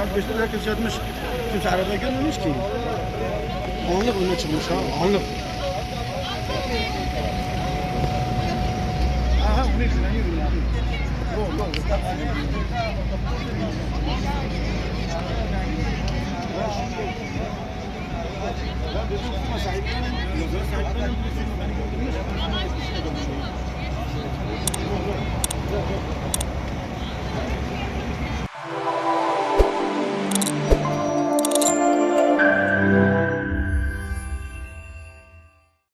saat 5'te herkes yatmış. Kimse arabaya gelmemiş ki. Anlık önüne çıkmış ha, anlık. Aha, bunu yüzünden yürüyorum ya. Ya dedim, sahiplenin.